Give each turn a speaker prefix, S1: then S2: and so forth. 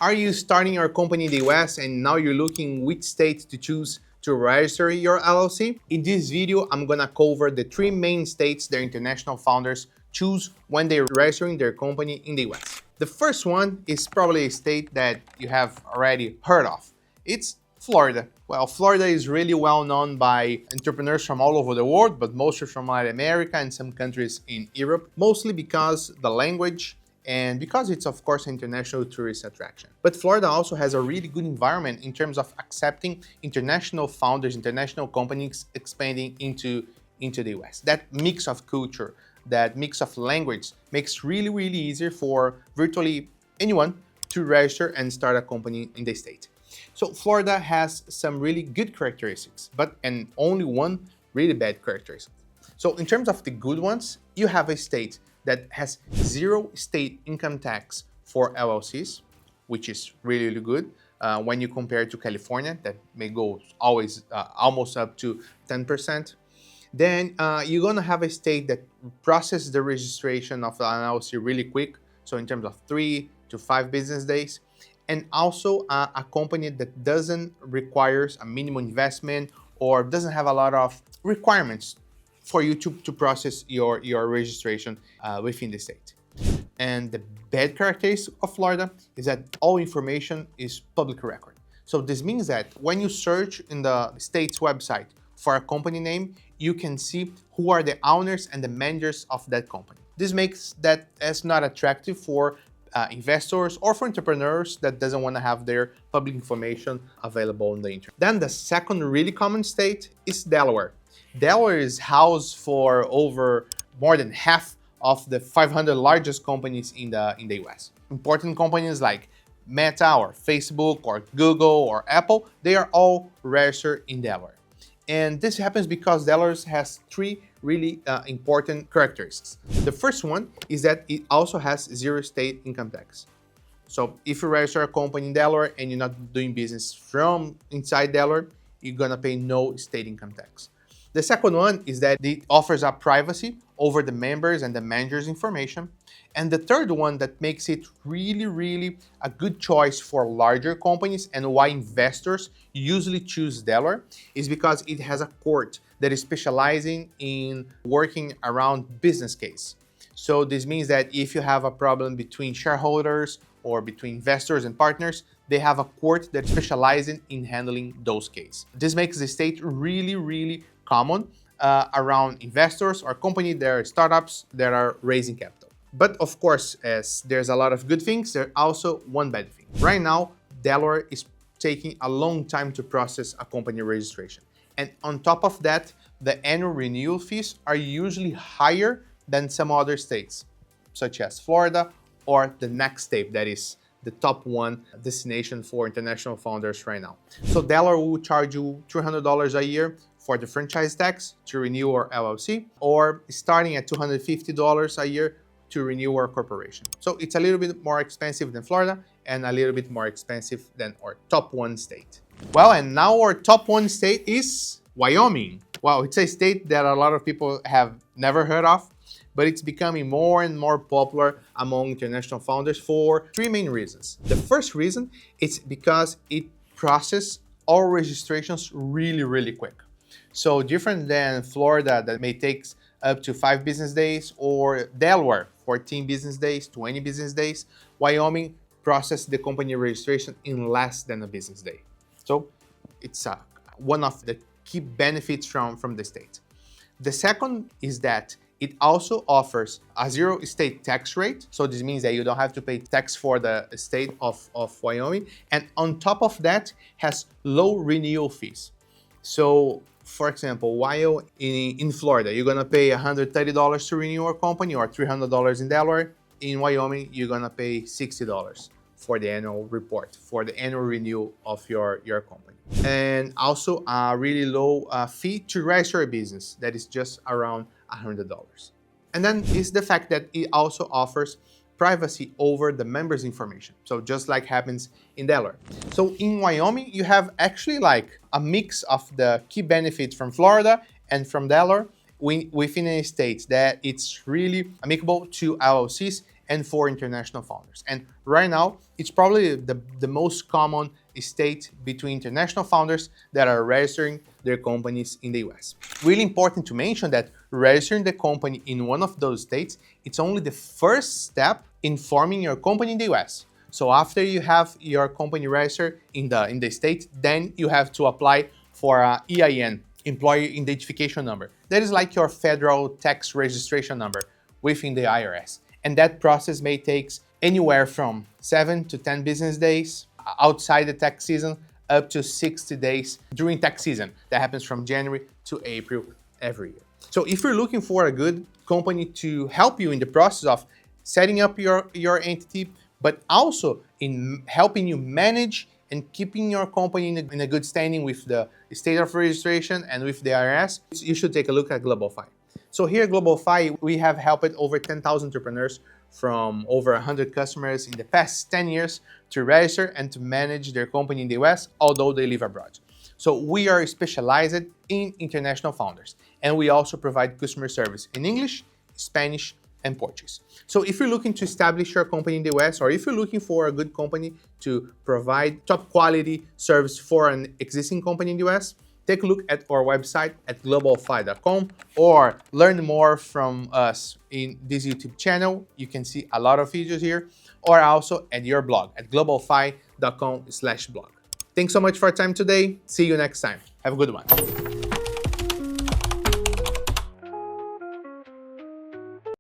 S1: Are you starting your company in the US and now you're looking which state to choose to register your LLC? In this video, I'm gonna cover the three main states that international founders choose when they're registering their company in the US. The first one is probably a state that you have already heard of. It's Florida. Well, Florida is really well known by entrepreneurs from all over the world, but mostly from Latin America and some countries in Europe, mostly because the language and because it's of course an international tourist attraction. But Florida also has a really good environment in terms of accepting international founders, international companies expanding into the US. That mix of culture, that mix of language makes really easier for virtually anyone to register and start a company in the state. So Florida has some really good characteristics, and only one really bad characteristic. So in terms of the good ones, you have a state that has zero state income tax for LLCs, which is really good when you compare to California, that may go always almost up to 10%. Then you're gonna have a state that processes the registration of an LLC really quick, so in terms of 3 to 5 business days, and also a company that doesn't require a minimum investment or doesn't have a lot of requirements for you to process your registration within the state. And the bad characteristic of Florida is that all information is public record. So this means that when you search in the state's website for a company name, you can see who are the owners and the managers of that company. This makes that as not attractive for investors or for entrepreneurs that doesn't want to have their public information available on the internet. Then the second really common state is Delaware. Delaware is housed for over more than half of the 500 largest companies in the US. Important companies like Meta or Facebook or Google or Apple, they are all registered in Delaware. And this happens because Delaware has three really important characteristics. The first one is that it also has zero state income tax. So if you register a company in Delaware and you're not doing business from inside Delaware, you're gonna pay no state income tax. The second one is that it offers up privacy over the members and the managers' information. And the third one that makes it really a good choice for larger companies and why investors usually choose Delaware is because it has a court that is specializing in working around business case. So this means that if you have a problem between shareholders or between investors and partners, they have a court that specializes in handling those cases. This makes the state really common around investors or companies that are startups that are raising capital. But of course, as there's a lot of good things, there's also one bad thing. Right now, Delaware is taking a long time to process a company registration. And on top of that, the annual renewal fees are usually higher than some other states, such as Florida or the next state that is the top one destination for international founders right now. So Delaware will charge you $300 a year for the franchise tax to renew your LLC, or starting at $250 a year to renew our corporation. So it's a little bit more expensive than Florida and a little bit more expensive than our top one state. Well, and now our top one state is Wyoming. Well, it's a state that a lot of people have never heard of, but it's becoming more and more popular among international founders for three main reasons. The first reason is because it processes all registrations really quick. So different than Florida that may take up to 5 business days, or Delaware, 14 business days, 20 business days, Wyoming processes the company registration in less than a business day. So it's one of the key benefits from the state. The second is that it also offers a zero state tax rate. So this means that you don't have to pay tax for the state of Wyoming. And on top of that, has low renewal fees. So for example, while in Florida, you're gonna pay $130 to renew your company or $300 in Delaware. In Wyoming, you're gonna pay $60 for the annual report, for the annual renewal of your company. And also a really low fee to register a business that is just around $100. And then is the fact that it also offers privacy over the members' information. So just like happens in Delaware. So in Wyoming, you have actually like a mix of the key benefits from Florida and from Delaware within a state that it's really amicable to LLCs and for international founders. And right now, it's probably the most common state between international founders that are registering their companies in the US. Really important to mention that registering the company in one of those states, it's only the first step in forming your company in the US. So after you have your company registered in the state, then you have to apply for a EIN, Employee Identification Number. That is like your federal tax registration number within the IRS. And that process may take anywhere from 7 to 10 business days outside the tax season, up to 60 days during tax season. That happens from January to April every year. So if you're looking for a good company to help you in the process of setting up your entity, but also in helping you manage and keeping your company in a good standing with the state of registration and with the IRS, you should take a look at Globalfy. So here at Globalfy, we have helped over 10,000 entrepreneurs from over 100 customers in the past 10 years to register and to manage their company in the US, although they live abroad. So we are specialized in international founders, and we also provide customer service in English, Spanish, and Portuguese. So if you're looking to establish your company in the US, or if you're looking for a good company to provide top quality service for an existing company in the US, take a look at our website at globalfy.com or learn more from us in this YouTube channel. You can see a lot of videos here, or also at your blog at globalfy.com/blog. Thanks so much for your time today. See you next time. Have a good one.